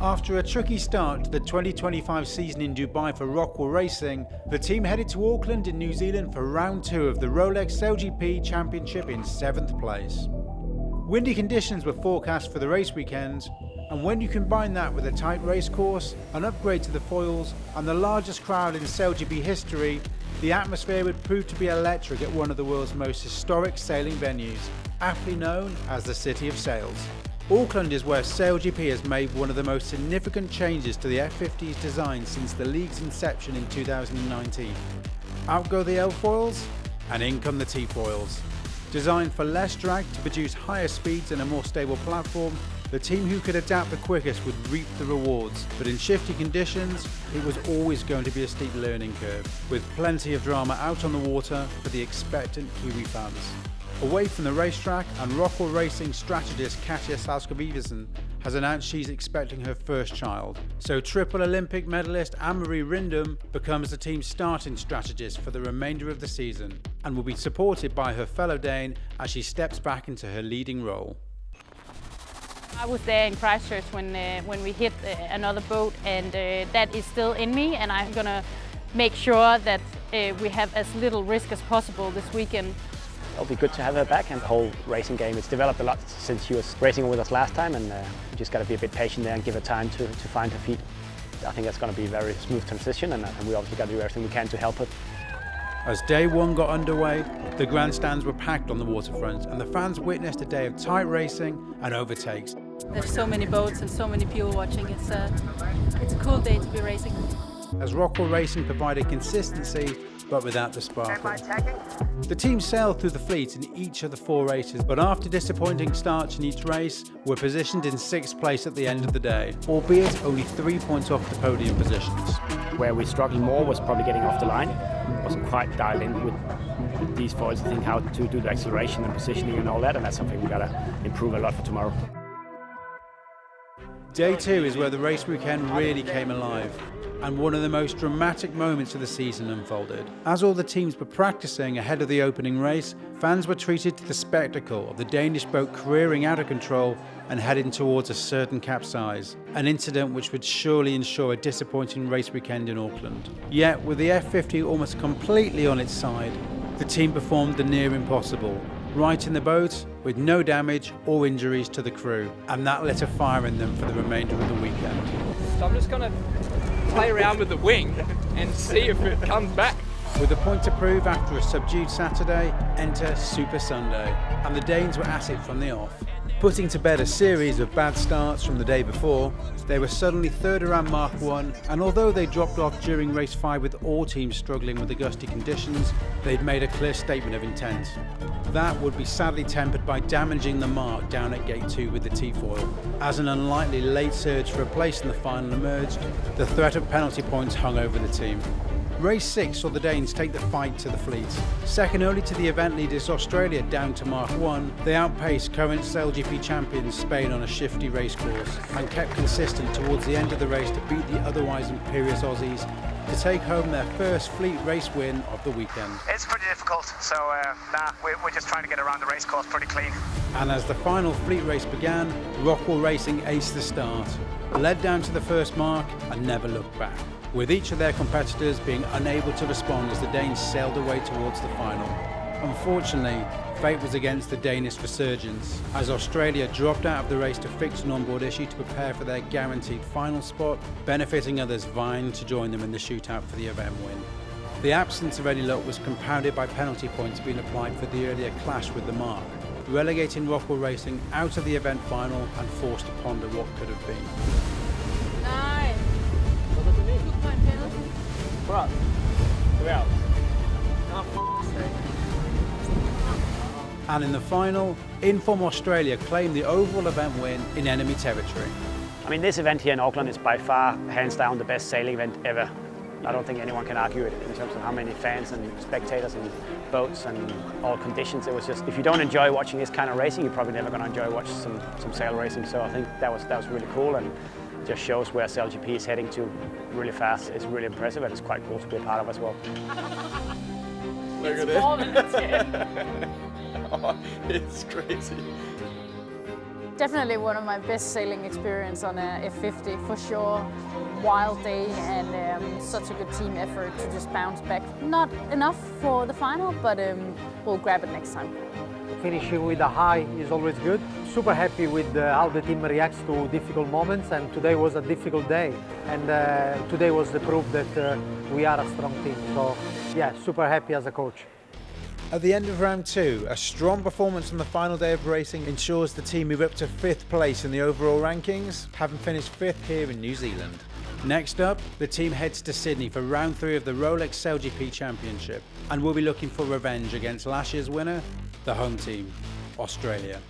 After a tricky start to the 2025 season in Dubai for ROCKWOOL Racing, the team headed to Auckland in New Zealand for round 2 of the Rolex SailGP Championship in 7th place. Windy conditions were forecast for the race weekend, and when you combine that with a tight race course, an upgrade to the foils, and the largest crowd in SailGP history, the atmosphere would prove to be electric at one of the world's most historic sailing venues, aptly known as the City of Sails. Auckland is where SailGP has made one of the most significant changes to the F50's design since the league's inception in 2019. Out go the L-foils, and in come the T-foils. Designed for less drag to produce higher speeds and a more stable platform, the team who could adapt the quickest would reap the rewards, but in shifty conditions, it was always going to be a steep learning curve, with plenty of drama out on the water for the expectant Kiwi fans. Away from the racetrack, and ROCKWOOL Racing strategist Katja Salskov-Iversen has announced she's expecting her first child. So triple Olympic medalist Anne-Marie Rindum becomes the team's starting strategist for the remainder of the season, and will be supported by her fellow Dane as she steps back into her leading role. I was there in Christchurch when we hit another boat, and that is still in me, and I'm gonna make sure that we have as little risk as possible this weekend. It'll be good to have her back, and the whole racing game, it's developed a lot since she was racing with us last time, and we just got to be a bit patient there and give her time to find her feet. I think that's going to be a very smooth transition, and we obviously got to do everything we can to help her. As day one got underway, the grandstands were packed on the waterfront, and the fans witnessed a day of tight racing and overtakes. There's so many boats and so many people watching. It's a cool day to be racing. As ROCKWOOL Racing provided consistency, but without the sparkle. The team sailed through the fleet in each of the 4 races, but after disappointing starts in each race, were positioned in 6th place at the end of the day, albeit only 3 points off the podium positions. Where we struggled more was probably getting off the line. Wasn't quite dialed in with these foils to think how to do the acceleration and positioning and all that, and that's something we got to improve a lot for tomorrow. Day 2 is where the race weekend really came alive, and one of the most dramatic moments of the season unfolded. As all the teams were practicing ahead of the opening race, fans were treated to the spectacle of the Danish boat careering out of control and heading towards a certain capsize, an incident which would surely ensure a disappointing race weekend in Auckland. Yet, with the F50 almost completely on its side, the team performed the near impossible, right in the boat with no damage or injuries to the crew, and that lit a fire in them for the remainder of the weekend. So I'm just going to play around with the wing and see if it comes back. With a point to prove after a subdued Saturday, enter Super Sunday, and the Danes were at it from the off. Putting to bed a series of bad starts from the day before, they were suddenly 3rd around Mark 1, and although they dropped off during race 5 with all teams struggling with the gusty conditions, they'd made a clear statement of intent. That would be sadly tempered by damaging the mark down at gate 2 with the T-foil. As an unlikely late surge for a place in the final emerged, the threat of penalty points hung over the team. Race 6 saw the Danes take the fight to the fleet. Second only to the event leaders Australia down to Mark 1, they outpaced current SailGP champions Spain on a shifty race course and kept consistent towards the end of the race to beat the otherwise imperious Aussies to take home their first fleet race win of the weekend. It's pretty difficult, so we're just trying to get around the race course pretty clean. And as the final fleet race began, ROCKWOOL Racing aced the start, led down to the first mark and never looked back, with each of their competitors being unable to respond as the Danes sailed away towards the final. Unfortunately, fate was against the Danish resurgence, as Australia dropped out of the race to fix an onboard issue to prepare for their guaranteed final spot, benefiting others vying to join them in the shootout for the event win. The absence of any luck was compounded by penalty points being applied for the earlier clash with the mark, relegating ROCKWOOL Racing out of the event final and forced to ponder what could have been. Nice. Right. 2 out. And in the final, Inform Australia claimed the overall event win in enemy territory. I mean, this event here in Auckland is by far, hands down, the best sailing event ever. I don't think anyone can argue it in terms of how many fans and spectators and boats and all conditions. It was just, if you don't enjoy watching this kind of racing, you're probably never going to enjoy watching some sail racing. So I think that was really cool, and just shows where SailGP is heading to really fast. It's really impressive, and it's quite cool to be a part of as well. Look at More than a 10. Oh, it's crazy. Definitely one of my best sailing experience on a F50 for sure. Wild day and such a good team effort to just bounce back. Not enough for the final, but we'll grab it next time. Finishing with a high is always good. Super happy with how the team reacts to difficult moments, and today was a difficult day. And today was the proof that we are a strong team. So yeah, super happy as a coach. At the end of round 2, a strong performance on the final day of racing ensures the team move up to 5th place in the overall rankings, having finished 5th here in New Zealand. Next up, the team heads to Sydney for round 3 of the Rolex SailGP Championship, and will be looking for revenge against last year's winner, the home team, Australia.